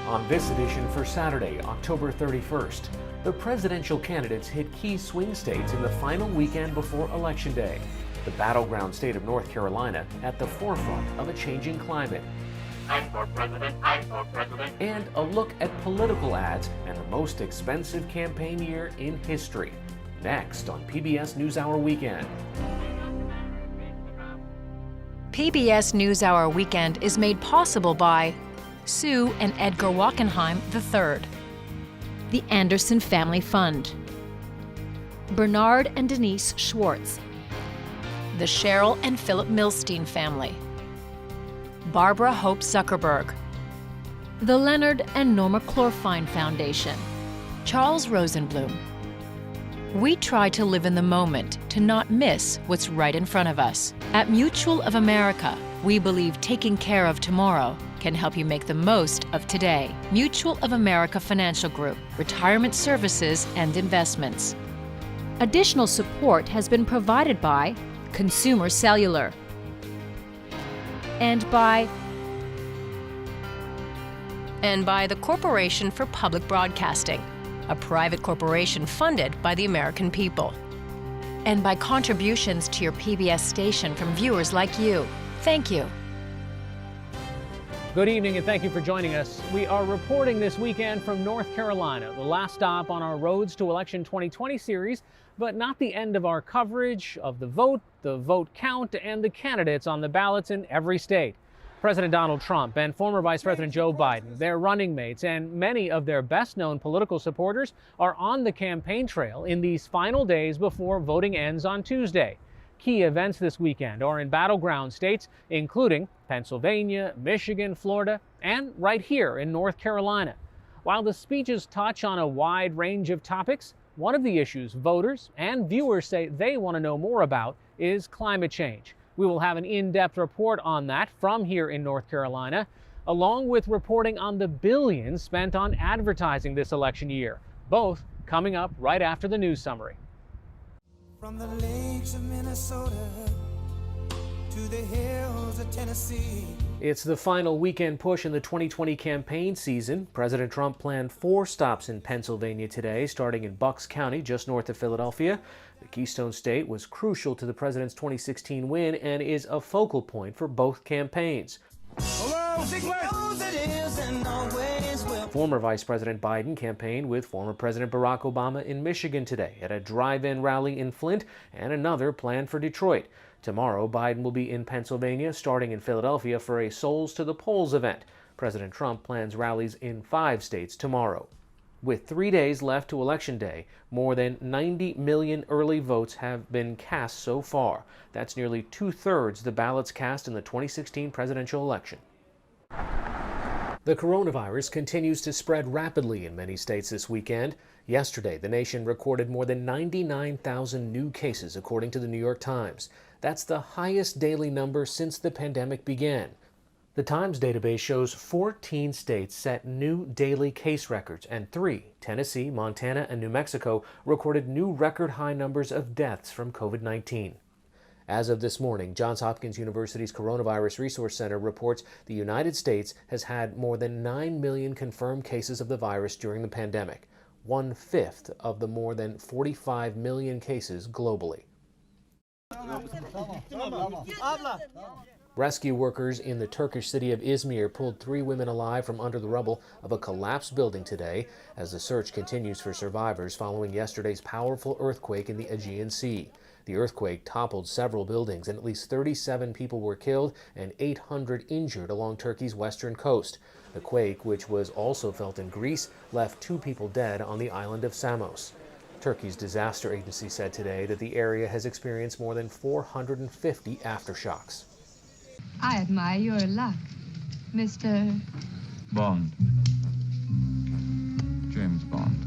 On this edition for Saturday, October 31st, the presidential candidates hit key swing states in the final weekend before Election Day. The battleground state of North Carolina at the forefront of a changing climate. I'm for president, I'm for president. And a look at political ads and the most expensive campaign year in history. Next on PBS NewsHour Weekend. PBS NewsHour Weekend is made possible by Sue and Edgar Wachenheim III, the Anderson Family Fund, Bernard and Denise Schwartz, the Cheryl and Philip Milstein family, Barbara Hope Zuckerberg, the Leonard and Norma Clorfine Foundation, Charles Rosenblum. We try to live in the moment to not miss what's right in front of us. At Mutual of America, we believe taking care of tomorrow can help you make the most of today. Mutual of America Financial Group, retirement services and investments. Additional support has been provided by Consumer Cellular and by the Corporation for Public Broadcasting, a private corporation funded by the American people, and by contributions to your PBS station from viewers like you. Thank you. Good evening and thank you for joining us. We are reporting this weekend from North Carolina, the last stop on our Roads to Election 2020 series, but not the end of our coverage of the vote count, and the candidates on the ballots in every state. President Donald Trump and former Vice President Joe Biden, their running mates, and many of their best-known political supporters are on the campaign trail in these final days before voting ends on Tuesday. Key events this weekend are in battleground states, including Pennsylvania, Michigan, Florida, and right here in North Carolina. While the speeches touch on a wide range of topics, one of the issues voters and viewers say they want to know more about is climate change. We will have an in-depth report on that from here in North Carolina, along with reporting on the billions spent on advertising this election year, both coming up right after the news summary. From the lakes of Minnesota to the hills of Tennessee. It's the final weekend push in the 2020 campaign season. President Trump planned 4 stops in Pennsylvania today, starting in Bucks County, just north of Philadelphia. The Keystone State was crucial to the president's 2016 win and is a focal point for both campaigns. Former Vice President Biden campaigned with former President Barack Obama in Michigan today at a drive-in rally in Flint and another planned for Detroit. Tomorrow, Biden will be in Pennsylvania, starting in Philadelphia for a Souls to the Polls event. President Trump plans rallies in 5 states tomorrow. With 3 days left to Election Day, more than 90 million early votes have been cast so far. That's nearly 2/3 the ballots cast in the 2016 presidential election. The coronavirus continues to spread rapidly in many states this weekend. Yesterday, the nation recorded more than 99,000 new cases, according to the New York Times. That's the highest daily number since the pandemic began. The Times database shows 14 states set new daily case records, and 3, Tennessee, Montana, and New Mexico, recorded new record high numbers of deaths from COVID-19. As of this morning, Johns Hopkins University's Coronavirus Resource Center reports the United States has had more than 9 million confirmed cases of the virus during the pandemic, 1/5 of the more than 45 million cases globally. Rescue workers in the Turkish city of Izmir pulled 3 women alive from under the rubble of a collapsed building today as the search continues for survivors following yesterday's powerful earthquake in the Aegean Sea. The earthquake toppled several buildings and at least 37 people were killed and 800 injured along Turkey's western coast. The quake, which was also felt in Greece, left 2 people dead on the island of Samos. Turkey's disaster agency said today that the area has experienced more than 450 aftershocks. I admire your luck, Mr. Bond. James Bond.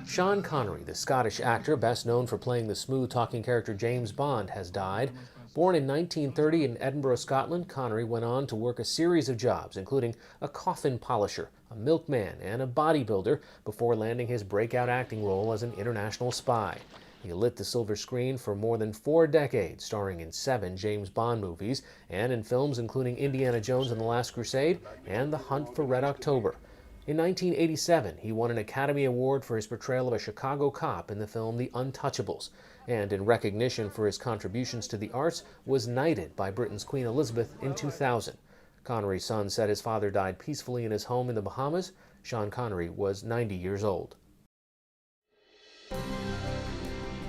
Sean Connery, the Scottish actor best known for playing the smooth-talking character James Bond, has died. Born in 1930 in Edinburgh, Scotland, Connery went on to work a series of jobs, including a coffin polisher, a milkman, and a bodybuilder, before landing his breakout acting role as an international spy. He lit the silver screen for more than 4 decades, starring in 7 James Bond movies and in films including Indiana Jones and the Last Crusade and The Hunt for Red October. In 1987, he won an Academy Award for his portrayal of a Chicago cop in the film The Untouchables, and in recognition for his contributions to the arts, was knighted by Britain's Queen Elizabeth in 2000. Connery's son said his father died peacefully in his home in the Bahamas. Sean Connery was 90 years old.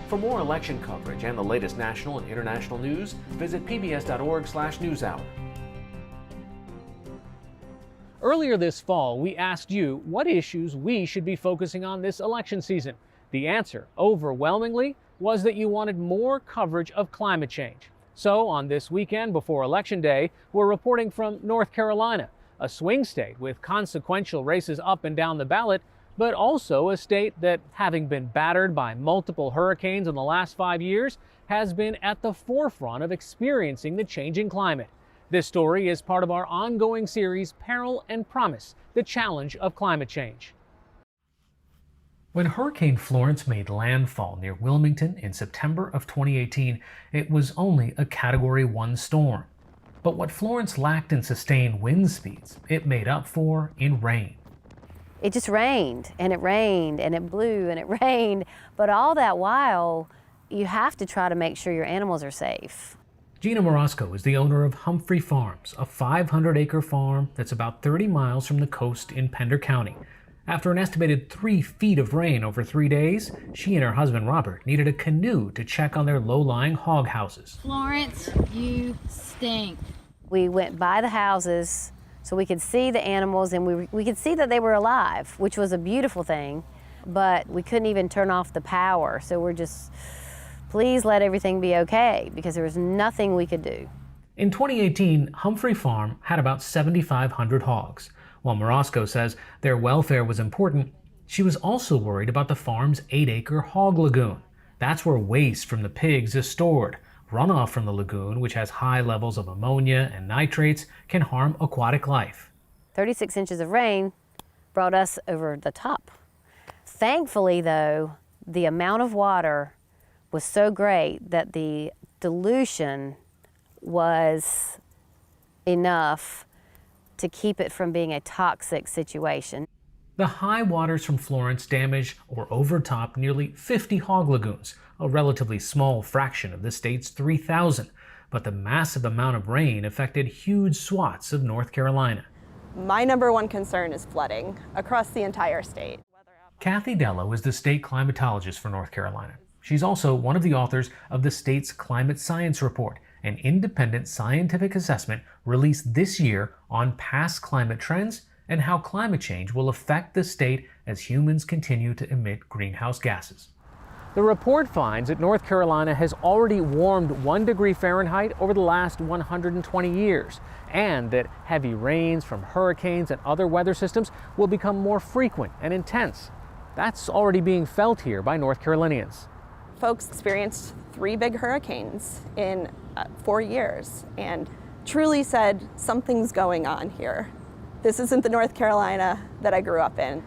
For more election coverage and the latest national and international news, visit pbs.org/newshour. Earlier this fall, we asked you what issues we should be focusing on this election season. The answer, overwhelmingly, was that you wanted more coverage of climate change. So, on this weekend before Election Day, we're reporting from North Carolina, a swing state with consequential races up and down the ballot, but also a state that, having been battered by multiple hurricanes in the last 5 years, has been at the forefront of experiencing the changing climate. This story is part of our ongoing series, Peril and Promise, the Challenge of Climate Change. When Hurricane Florence made landfall near Wilmington in September of 2018, it was only a Category 1 storm. But what Florence lacked in sustained wind speeds, it made up for in rain. It just rained, and it rained, and it blew, and it rained. But all that while, you have to try to make sure your animals are safe. Gina Morosco is the owner of Humphrey Farms, a 500-acre farm that's about 30 miles from the coast in Pender County. After an estimated 3 feet of rain over 3 days, she and her husband Robert needed a canoe to check on their low-lying hog houses. Florence, you stink. We went by the houses so we could see the animals, and we could see that they were alive, which was a beautiful thing, but we couldn't even turn off the power. So we're just, please let everything be okay, because there was nothing we could do. In 2018, Humphrey Farm had about 7,500 hogs. While Morosco says their welfare was important, she was also worried about the farm's 8-acre hog lagoon. That's where waste from the pigs is stored. Runoff from the lagoon, which has high levels of ammonia and nitrates, can harm aquatic life. 36 inches of rain brought us over the top. Thankfully, though, the amount of water was so great that the dilution was enough to keep it from being a toxic situation. The high waters from Florence damaged or overtopped nearly 50 hog lagoons, a relatively small fraction of the state's 3,000. But the massive amount of rain affected huge swaths of North Carolina. My number one concern is flooding across the entire state. Kathy Dello is the state climatologist for North Carolina. She's also one of the authors of the state's Climate Science Report, an independent scientific assessment released this year on past climate trends and how climate change will affect the state as humans continue to emit greenhouse gases. The report finds that North Carolina has already warmed 1 degree Fahrenheit over the last 120 years, and that heavy rains from hurricanes and other weather systems will become more frequent and intense. That's already being felt here by North Carolinians. Folks experienced 3 big hurricanes in 4 years and truly said, something's going on here. This isn't the North Carolina that I grew up in.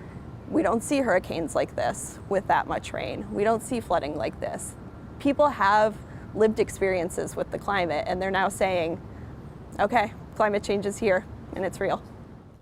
We don't see hurricanes like this with that much rain. We don't see flooding like this. People have lived experiences with the climate, and they're now saying, okay, climate change is here and it's real.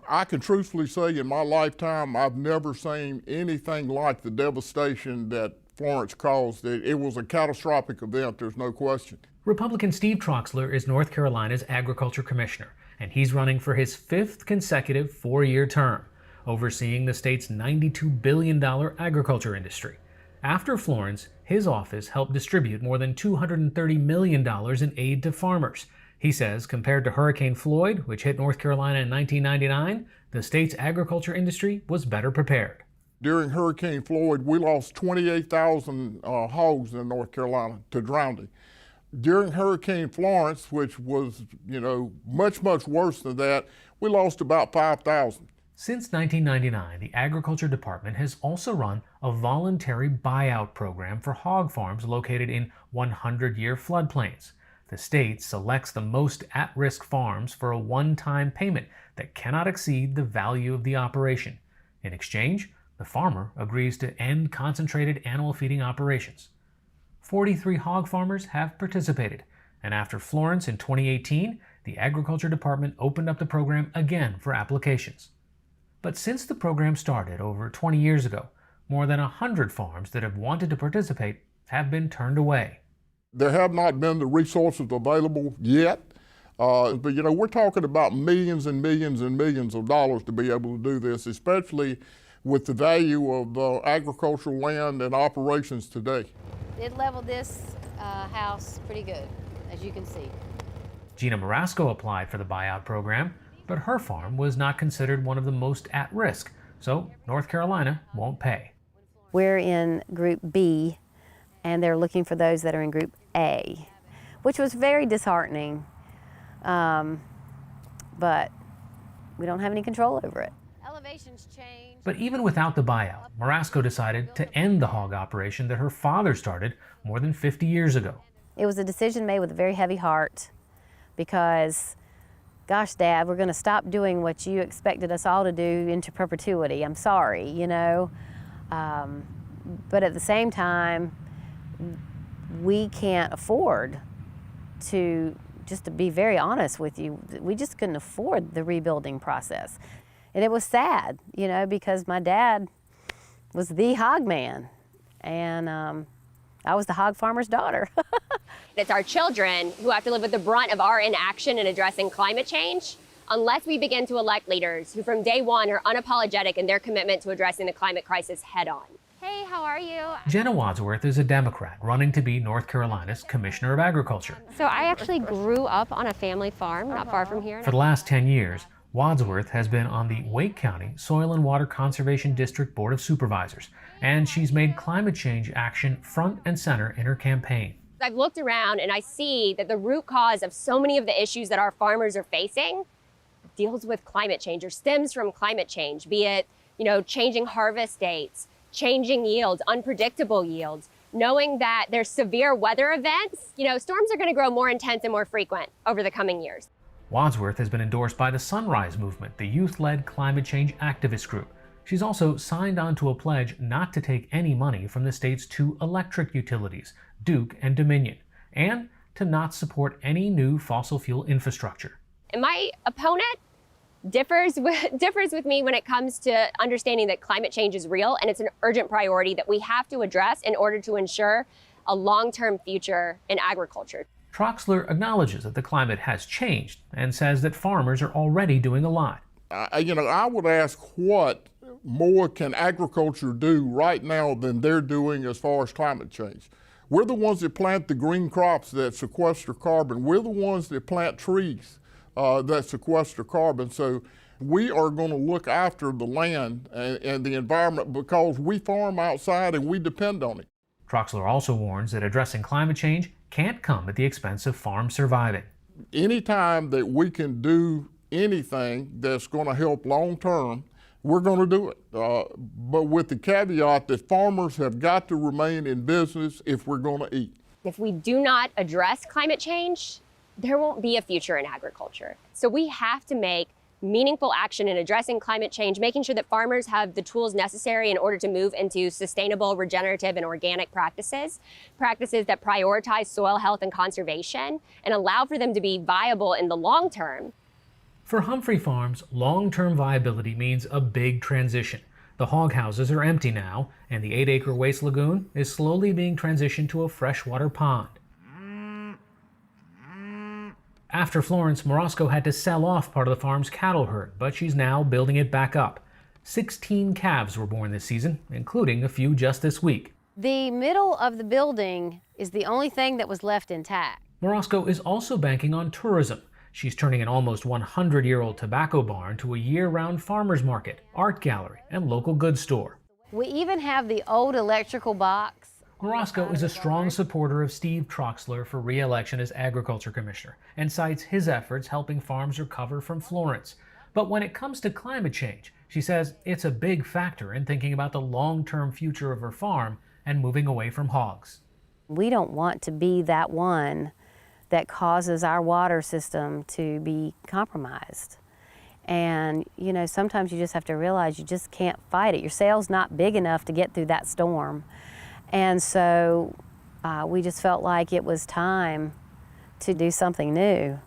I can truthfully say in my lifetime, I've never seen anything like the devastation that Florence caused. It was a catastrophic event, there's no question. Republican Steve Troxler is North Carolina's agriculture commissioner, and he's running for his 5th consecutive 4-year term, overseeing the state's $92 billion agriculture industry. After Florence, his office helped distribute more than $230 million in aid to farmers. He says compared to Hurricane Floyd, which hit North Carolina in 1999, the state's agriculture industry was better prepared. During Hurricane Floyd, we lost 28,000 hogs in North Carolina to drowning. During Hurricane Florence, which was, much, much worse than that, we lost about 5,000. Since 1999, the Agriculture Department has also run a voluntary buyout program for hog farms located in 100-year floodplains. The state selects the most at-risk farms for a one-time payment that cannot exceed the value of the operation. In exchange, the farmer agrees to end concentrated animal feeding operations. 43 hog farmers have participated, and after Florence in 2018, the Agriculture Department opened up the program again for applications. But since the program started over 20 years ago, more than 100 farms that have wanted to participate have been turned away. There have not been the resources available yet, but we're talking about millions and millions and millions of dollars to be able to do this, especially with the value of agricultural land and operations today. It leveled this house pretty good, as you can see. Gina Marasco applied for the buyout program, but her farm was not considered one of the most at risk, so North Carolina won't pay. We're in Group B, and they're looking for those that are in Group A, which was very disheartening, but we don't have any control over it. Elevations change. But even without the buyout, Marasco decided to end the hog operation that her father started more than 50 years ago. It was a decision made with a very heavy heart because, gosh, Dad, we're going to stop doing what you expected us all to do into perpetuity. I'm sorry, but at the same time, we can't afford to, just to be very honest with you, we just couldn't afford the rebuilding process. And it was sad, because my dad was the hog man, and I was the hog farmer's daughter. It's our children who have to live with the brunt of our inaction in addressing climate change unless we begin to elect leaders who from day one are unapologetic in their commitment to addressing the climate crisis head on. Hey, how are you? Jenna Wadsworth is a Democrat running to be North Carolina's Commissioner of Agriculture. So I actually grew up on a family farm not far from here. For the last 10 years, Wadsworth has been on the Wake County Soil and Water Conservation District Board of Supervisors, and she's made climate change action front and center in her campaign. I've looked around and I see that the root cause of so many of the issues that our farmers are facing deals with climate change or stems from climate change, be it, changing harvest dates, changing yields, unpredictable yields, knowing that there's severe weather events. Storms are going to grow more intense and more frequent over the coming years. Wadsworth has been endorsed by the Sunrise Movement, the youth-led climate change activist group. She's also signed on to a pledge not to take any money from the state's two electric utilities, Duke and Dominion, and to not support any new fossil fuel infrastructure. And my opponent differs with me when it comes to understanding that climate change is real and it's an urgent priority that we have to address in order to ensure a long-term future in agriculture. Troxler acknowledges that the climate has changed and says that farmers are already doing a lot. I would ask what more can agriculture do right now than they're doing as far as climate change. We're the ones that plant the green crops that sequester carbon. We're the ones that plant trees that sequester carbon. So we are going to look after the land and the environment because we farm outside and we depend on it. Troxler also warns that addressing climate change can't come at the expense of farms surviving. Anytime that we can do anything that's going to help long term, we're going to do it. But with the caveat that farmers have got to remain in business if we're going to eat. If we do not address climate change, there won't be a future in agriculture. So we have to make meaningful action in addressing climate change, making sure that farmers have the tools necessary in order to move into sustainable, regenerative, and organic practices that prioritize soil health and conservation and allow for them to be viable in the long term. For Humphrey Farms, long-term viability means a big transition. The hog houses are empty now, and the 8-acre waste lagoon is slowly being transitioned to a freshwater pond. After Florence, Marasco had to sell off part of the farm's cattle herd, but she's now building it back up. 16 calves were born this season, including a few just this week. The middle of the building is the only thing that was left intact. Marasco is also banking on tourism. She's turning an almost 100-year-old tobacco barn to a year-round farmer's market, art gallery, and local goods store. We even have the old electrical box. Marasco is a strong supporter of Steve Troxler for re-election as Agriculture Commissioner and cites his efforts helping farms recover from Florence. But when it comes to climate change, she says it's a big factor in thinking about the long-term future of her farm and moving away from hogs. We don't want to be that one that causes our water system to be compromised. And, sometimes you just have to realize you just can't fight it. Your sail's not big enough to get through that storm. And so we just felt like it was time to do something new.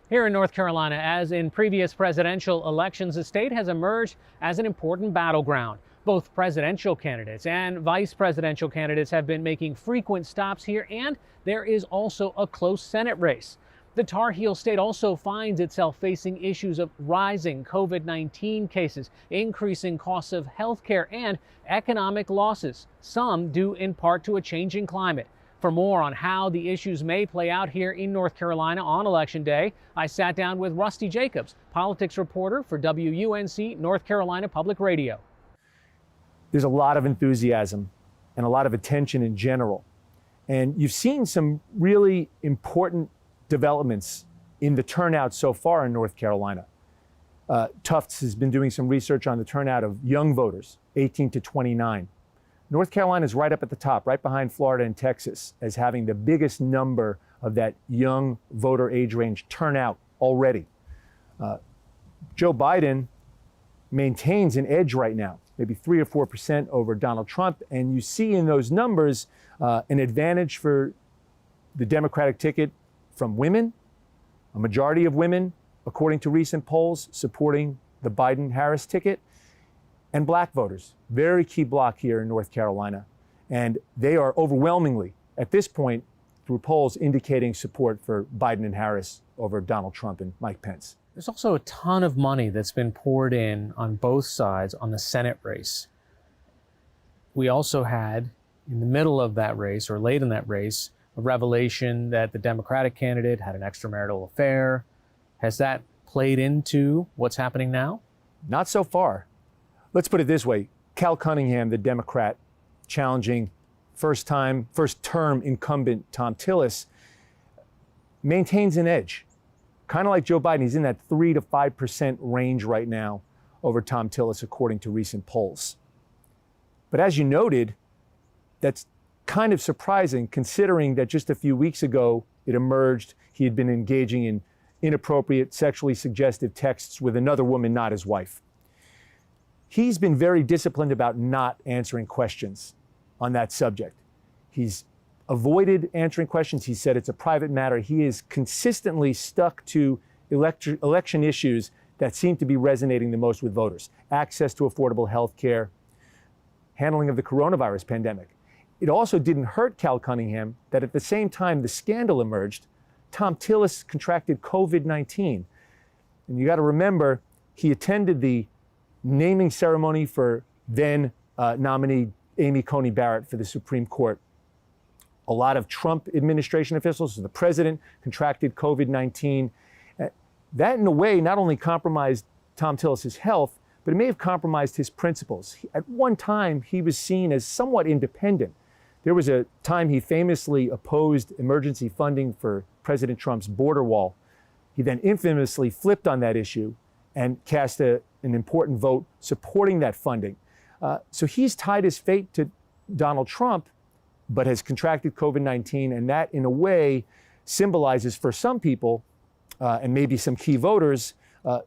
Here in North Carolina, as in previous presidential elections, the state has emerged as an important battleground. Both presidential candidates and vice presidential candidates have been making frequent stops here, and there is also a close Senate race. The Tar Heel state also finds itself facing issues of rising COVID-19 cases, increasing costs of health care, and economic losses, some due in part to a changing climate. For more on how the issues may play out here in North Carolina on Election Day, I sat down with Rusty Jacobs, politics reporter for WUNC North Carolina Public Radio. There's a lot of enthusiasm and a lot of attention in general. And you've seen some really important developments in the turnout so far in North Carolina. Tufts has been doing some research on the turnout of young voters, 18 to 29. North Carolina is right up at the top, right behind Florida and Texas, as having the biggest number of that young voter age range turnout already. Joe Biden maintains an edge right now, maybe 3 or 4% over Donald Trump. And you see in those numbers an advantage for the Democratic ticket from women, a majority of women, according to recent polls, supporting the Biden-Harris ticket, and black voters. Very key block here in North Carolina. And they are overwhelmingly, at this point, through polls indicating support for Biden and Harris over Donald Trump and Mike Pence. There's also a ton of money that's been poured in on both sides on the Senate race. We also had, in the middle of that race, or late in that race, a revelation that the Democratic candidate had an extramarital affair. Has that played into what's happening now? Not so far. Let's put it this way. Cal Cunningham, the Democrat, challenging first term incumbent Thom Tillis, maintains an edge. Kind of like Joe Biden, he's in that 3 to 5% range right now over Thom Tillis, according to recent polls. But as you noted, that's kind of surprising considering that just a few weeks ago it emerged he had been engaging in inappropriate, sexually suggestive texts with another woman, not his wife. He's been very disciplined about not answering questions on that subject. He's avoided answering questions. He said it's a private matter. He is consistently stuck to election issues that seem to be resonating the most with voters. Access to affordable health care, handling of the coronavirus pandemic. It also didn't hurt Cal Cunningham that at the same time the scandal emerged, Thom Tillis contracted COVID-19. And you got to remember, he attended the naming ceremony for then nominee Amy Coney Barrett for the Supreme Court. A lot of Trump administration officials, so the president, contracted COVID-19. That in a way not only compromised Thom Tillis' health, but it may have compromised his principles. At one time, he was seen as somewhat independent. There was a time he famously opposed emergency funding for President Trump's border wall. He then infamously flipped on that issue and cast an important vote supporting that funding. So he's tied his fate to Donald Trump, but has contracted COVID-19, and that in a way symbolizes for some people, and maybe some key voters,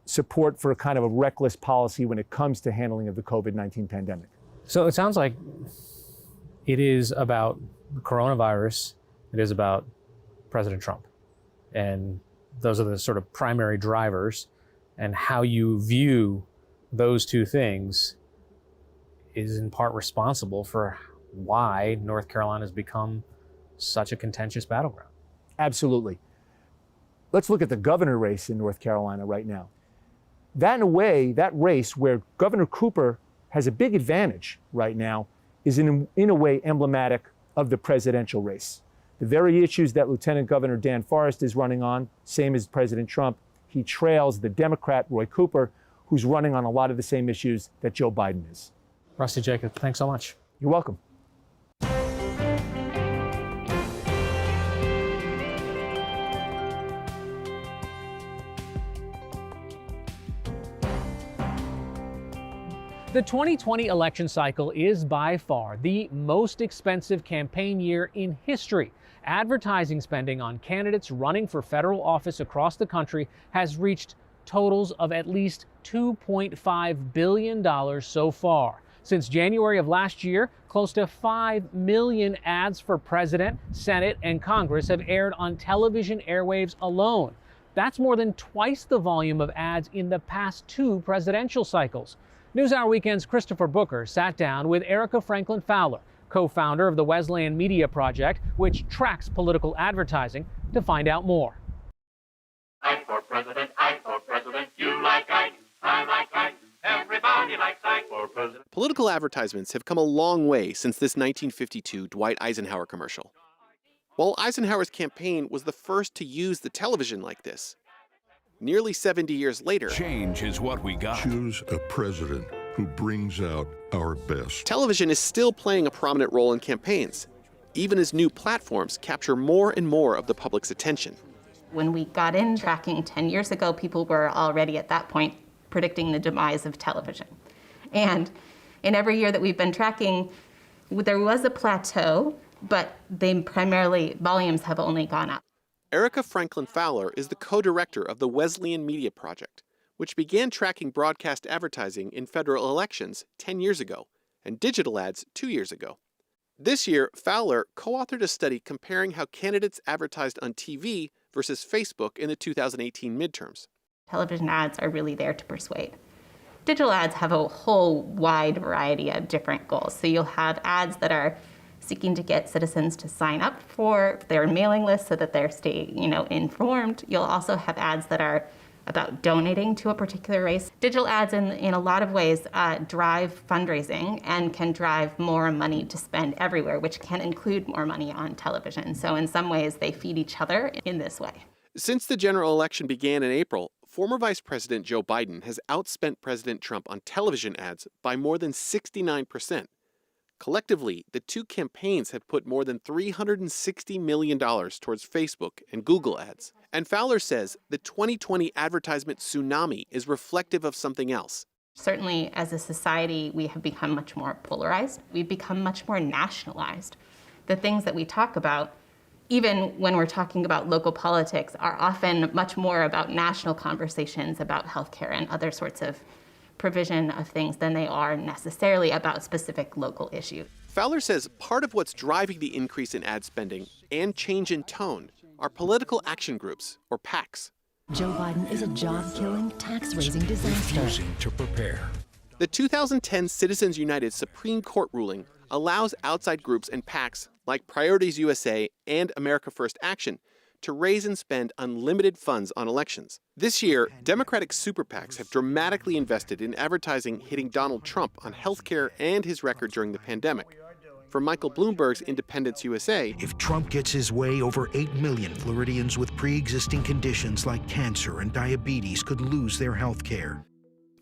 support for a kind of a reckless policy when it comes to handling of the COVID-19 pandemic. So it sounds like it is about the coronavirus, it is about President Trump. And those are the sort of primary drivers, and how you view those two things is in part responsible for why North Carolina has become such a contentious battleground. Absolutely. Let's look at the governor race in North Carolina right now. That in a way, that race where Governor Cooper has a big advantage right now is in a way emblematic of the presidential race. The very issues that Lieutenant Governor Dan Forest is running on, same as President Trump, he trails the Democrat Roy Cooper, who's running on a lot of the same issues that Joe Biden is. Rusty Jacobs, thanks so much. You're welcome. The 2020 election cycle is by far the most expensive campaign year in history. Advertising spending on candidates running for federal office across the country has reached totals of at least $2.5 billion so far. Since January of last year, close to 5 million ads for president, Senate, and Congress have aired on television airwaves alone. That's more than twice the volume of ads in the past 2 presidential cycles. NewsHour Weekend's Christopher Booker sat down with Erica Franklin Fowler, co-founder of the Wesleyan Media Project, which tracks political advertising, to find out more. I'm for president, you like I like everybody likes I for president. Political advertisements have come a long way since this 1952 Dwight Eisenhower commercial. While Eisenhower's campaign was the first to use the television like this, nearly 70 years later, change is what we got. Choose a president who brings out our best. Television is still playing a prominent role in campaigns, even as new platforms capture more and more of the public's attention. When we got in tracking 10 years ago, people were already at that point predicting the demise of television. And in every year that we've been tracking, there was a plateau, but volumes have only gone up. Erica Franklin Fowler is the co-director of the Wesleyan Media Project, which began tracking broadcast advertising in federal elections 10 years ago and digital ads 2 years ago. This year, Fowler co-authored a study comparing how candidates advertised on TV versus Facebook in the 2018 midterms. Television ads are really there to persuade. Digital ads have a whole wide variety of different goals. So you'll have ads that are seeking to get citizens to sign up for their mailing list so that they're informed. You'll also have ads that are about donating to a particular race. Digital ads in a lot of ways drive fundraising and can drive more money to spend everywhere, which can include more money on television. So in some ways, they feed each other in this way. Since the general election began in April, former Vice President Joe Biden has outspent President Trump on television ads by more than 69%. Collectively, the two campaigns have put more than $360 million towards Facebook and Google ads. And Fowler says the 2020 advertisement tsunami is reflective of something else. Certainly, as a society, we have become much more polarized. We've become much more nationalized. The things that we talk about, even when we're talking about local politics, are often much more about national conversations about healthcare and other sorts of provision of things than they are necessarily about specific local issues. Fowler says part of what's driving the increase in ad spending and change in tone are political action groups, or PACs. Joe Biden is a job-killing, tax-raising disaster. Refusing to prepare. The 2010 Citizens United Supreme Court ruling allows outside groups and PACs like Priorities USA and America First Action to raise and spend unlimited funds on elections. This year, Democratic super PACs have dramatically invested in advertising hitting Donald Trump on healthcare and his record during the pandemic. For Michael Bloomberg's Independence USA, if Trump gets his way, over 8 million Floridians with pre-existing conditions like cancer and diabetes could lose their health care.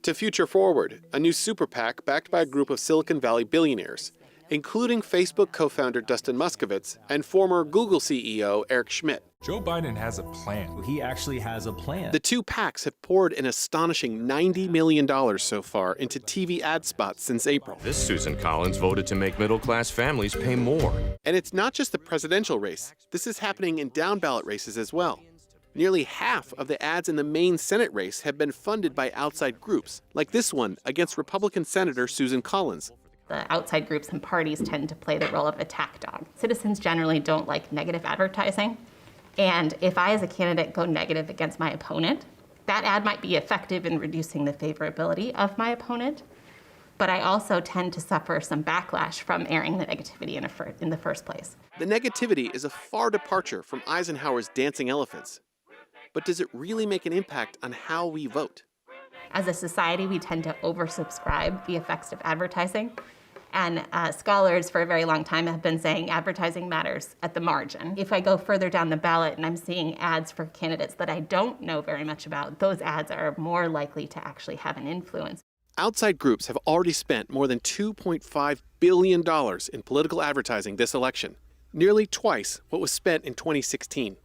To Future Forward, a new super PAC backed by a group of Silicon Valley billionaires, including Facebook co-founder Dustin Moskovitz and former Google CEO Eric Schmidt. Joe Biden has a plan. He actually has a plan. The two PACs have poured an astonishing $90 million so far into TV ad spots since April. This Susan Collins voted to make middle-class families pay more. And it's not just the presidential race. This is happening in down-ballot races as well. Nearly half of the ads in the main Senate race have been funded by outside groups, like this one against Republican Senator Susan Collins. The outside groups and parties tend to play the role of attack dog. Citizens generally don't like negative advertising. And if I, as a candidate, go negative against my opponent, that ad might be effective in reducing the favorability of my opponent. But I also tend to suffer some backlash from airing the negativity in the first place. The negativity is a far departure from Eisenhower's dancing elephants. But does it really make an impact on how we vote? As a society, we tend to oversubscribe the effects of advertising. And scholars for a very long time have been saying advertising matters at the margin. If I go further down the ballot and I'm seeing ads for candidates that I don't know very much about, those ads are more likely to actually have an influence. Outside groups have already spent more than $2.5 billion in political advertising this election, nearly twice what was spent in 2016.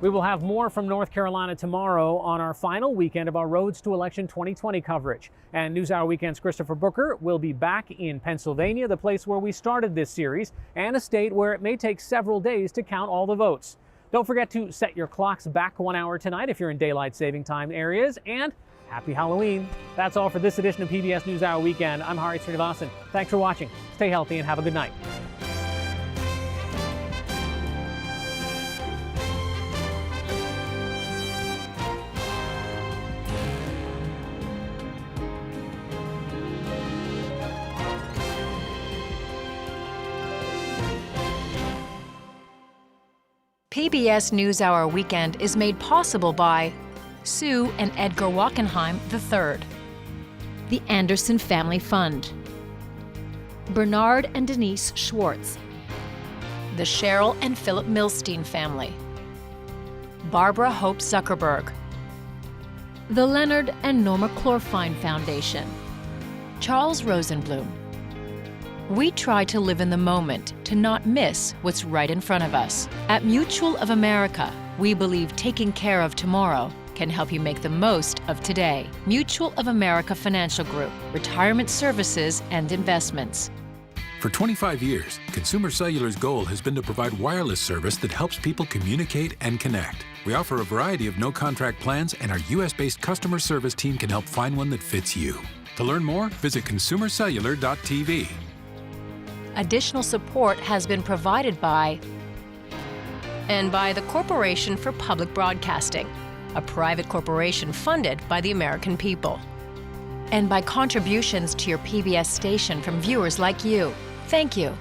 We will have more from North Carolina tomorrow on our final weekend of our Roads to Election 2020 coverage. And NewsHour Weekend's Christopher Booker will be back in Pennsylvania, the place where we started this series, and a state where it may take several days to count all the votes. Don't forget to set your clocks back 1 hour tonight if you're in daylight saving time areas, and happy Halloween. That's all for this edition of PBS NewsHour Weekend. I'm Hari Srinivasan. Thanks for watching. Stay healthy and have a good night. PBS NewsHour Weekend is made possible by Sue and Edgar Wachenheim III, the Anderson Family Fund, Bernard and Denise Schwartz, the Cheryl and Philip Milstein family, Barbara Hope Zuckerberg, the Leonard and Norma Chlorfine Foundation, Charles Rosenblum. We try to live in the moment to not miss what's right in front of us. At Mutual of America, we believe taking care of tomorrow can help you make the most of today. Mutual of America Financial Group, retirement services and investments. For 25 years, Consumer Cellular's goal has been to provide wireless service that helps people communicate and connect. We offer a variety of no-contract plans, and our U.S.-based customer service team can help find one that fits you. To learn more, visit consumercellular.tv. Additional support has been provided by and by the Corporation for Public Broadcasting, a private corporation funded by the American people, and by contributions to your PBS station from viewers like you. Thank you.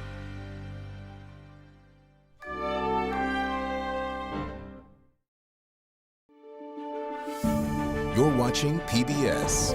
You're watching PBS.